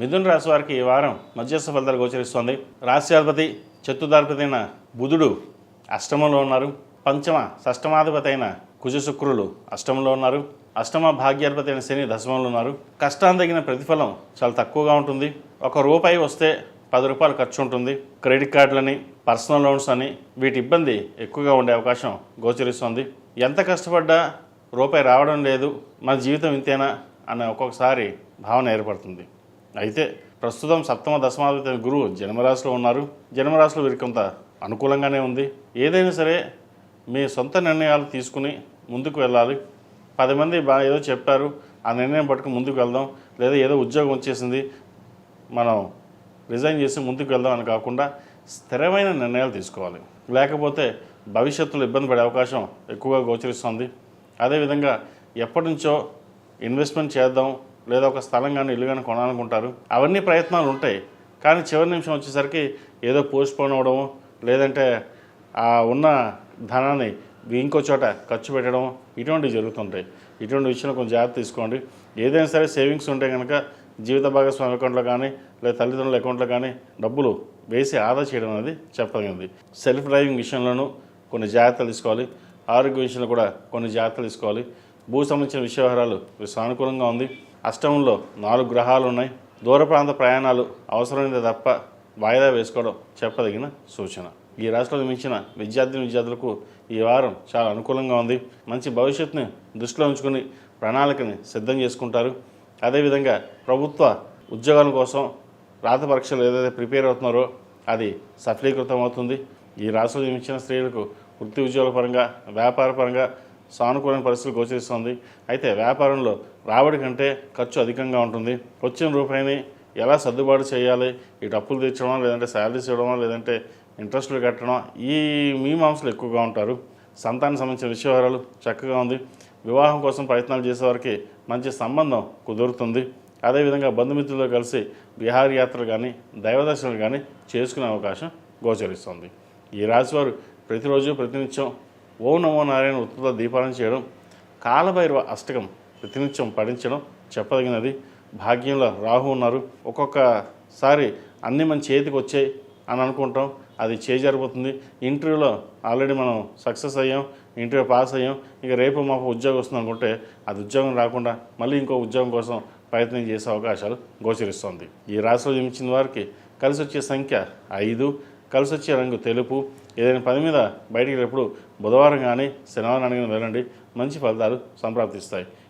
మిథున రాశి వారికి ఈ వారం మధ్యస్థ ఫలితాలు గోచరిస్తోంది. రాశ్యాధిపతి చతుర్థాధిపతి అయిన బుధుడు అష్టమంలో ఉన్నారు. పంచమ షష్టమాధిపతి అయిన కుజ శుక్రులు అష్టమంలో ఉన్నారు. అష్టమ భాగ్యాధిపతి అయిన శని దశమంలో ఉన్నారు. కష్టానికి తగిన ప్రతిఫలం చాలా తక్కువగా ఉంటుంది. ₹1 వస్తే ₹10 ఖర్చు ఉంటుంది. క్రెడిట్ కార్డులని, పర్సనల్ లోన్స్ అని వీటి ఇబ్బంది ఎక్కువగా ఉండే అవకాశం గోచరిస్తుంది. ఎంత కష్టపడ్డా రూపాయి రావడం లేదు, మన జీవితం ఇంతేనా అనే ఒక్కొక్కసారి భావన ఏర్పడుతుంది. అయితే ప్రస్తుతం సప్తమ దశమాధిపతి గురువు జన్మరాశిలో ఉన్నారు. జన్మరాశిలో వీరికి కొంత అనుకూలంగానే ఉంది. ఏదైనా సరే మీ సొంత నిర్ణయాలు తీసుకుని ముందుకు వెళ్ళాలి. 10 మంది ఏదో చెప్పారు, ఆ నిర్ణయం పట్టుకుని ముందుకు వెళ్దాం, లేదా ఏదో ఉద్యోగం వచ్చేసింది మనం రిజైన్ చేసి ముందుకు వెళ్దాం అని కాకుండా స్థిరమైన నిర్ణయాలు తీసుకోవాలి. లేకపోతే భవిష్యత్తులో ఇబ్బంది పడే అవకాశం ఎక్కువగా గోచరిస్తుంది. అదేవిధంగా ఎప్పటి నుంచో ఇన్వెస్ట్మెంట్ చేద్దాం, లేదా ఒక స్థలం కానీ ఇల్లు కానీ కొనాలనుకుంటారు. అవన్నీ ప్రయత్నాలు ఉంటాయి, కానీ చివరి నిమిషం వచ్చేసరికి ఏదో పోస్ట్పోన్ అవ్వడము, లేదంటే ఆ ఉన్న ధనాన్ని ఇంకో చోట ఖర్చు పెట్టడం, ఇటువంటివి జరుగుతుంటాయి. ఇటువంటి విషయంలో కొంచెం జాగ్రత్త తీసుకోండి. ఏదైనా సరే సేవింగ్స్ ఉంటే కనుక జీవిత భాగస్వామి అకౌంట్లో కానీ లేదా తల్లిదండ్రుల అకౌంట్లో కానీ డబ్బులు వేసి ఆదా చేయడం అనేది చెప్పగలిగింది. సెల్ఫ్ డ్రైవింగ్ విషయంలోనూ కొన్ని జాగ్రత్తలు తీసుకోవాలి. ఆరోగ్య విషయంలో కూడా కొన్ని జాగ్రత్తలు తీసుకోవాలి. భూ సంబంధించిన వ్యవహారాలు సానుకూలంగా ఉంది. అష్టమంలో 4 గ్రహాలు ఉన్నాయి. దూర ప్రాంత ప్రయాణాలు అవసరమైనది తప్ప వాయిదా వేసుకోవడం చెప్పదగిన సూచన. ఈ రాశిలో జన్మించిన విద్యార్థులకు ఈ వారం చాలా అనుకూలంగా ఉంది. మంచి భవిష్యత్తుని దృష్టిలో ఉంచుకొని ప్రణాళికని సిద్ధం చేసుకుంటారు. అదేవిధంగా ప్రభుత్వ ఉద్యోగాల కోసం రాత పరీక్షలు ఏదైతే ప్రిపేర్ అవుతున్నారో అది సఫలీకృతం అవుతుంది. ఈ రాశిలో జన్మించిన స్త్రీలకు వృత్తి ఉద్యోగాల పరంగా, వ్యాపార పరంగా సానుకూలమైన పరిస్థితులు గోచరిస్తుంది. అయితే వ్యాపారంలో రాబడి కంటే ఖర్చు అధికంగా ఉంటుంది. వచ్చిన రూపాయిని ఎలా సర్దుబాటు చేయాలి, ఇటు అప్పులు తీర్చడమా, లేదంటే శాలరీస్ ఇవ్వడమా, లేదంటే ఇంట్రెస్టులు కట్టడం, ఈ మీమాంసలు ఎక్కువగా ఉంటారు. సంతానం సంబంధించిన వ్యవహారాలు చక్కగా ఉంది. వివాహం కోసం ప్రయత్నాలు చేసేవారికి మంచి సంబంధం కుదురుతుంది. అదేవిధంగా బంధుమిత్రులతో కలిసి విహారయాత్రలు కానీ దైవదర్శనాలు కానీ చేసుకునే అవకాశం గోచరిస్తుంది. ఈ రాశివారు ప్రతిరోజు ప్రతినిత్యం ఓం నమో నారాయణ ఉత్తర దీపాలను చేయడం, కాలభైరవ అష్టకం ప్రతినిత్యం పఠించడం చెప్పదగినది. భాగ్యంలో రాహు ఉన్నారు. ఒక్కొక్కసారి అన్నీ మన చేతికి వచ్చాయి అని అనుకుంటాం, అది చేజారిపోతుంది. ఇంటర్వ్యూలో ఆల్రెడీ మనం సక్సెస్ అయ్యాం, ఇంటర్వ్యూ పాస్ అయ్యాం, ఇక రేపు మాకు ఉద్యోగం వస్తుంది అనుకుంటే అది ఉద్యోగం రాకుండా మళ్ళీ ఇంకో ఉద్యోగం కోసం ప్రయత్నం చేసే అవకాశాలు గోచరిస్తుంది. ఈ రాశిలో జన్మించిన వారికి కలిసి వచ్చే సంఖ్య 5, కలిసి వచ్చే రంగు తెలుపు. ఏదైనా పని మీద బయటికి వెళ్ళినప్పుడు బుధవారం కానీ శనివారం కానీ వెళ్ళండి, మంచి ఫలితాలు సంప్రాప్తిస్తాయి.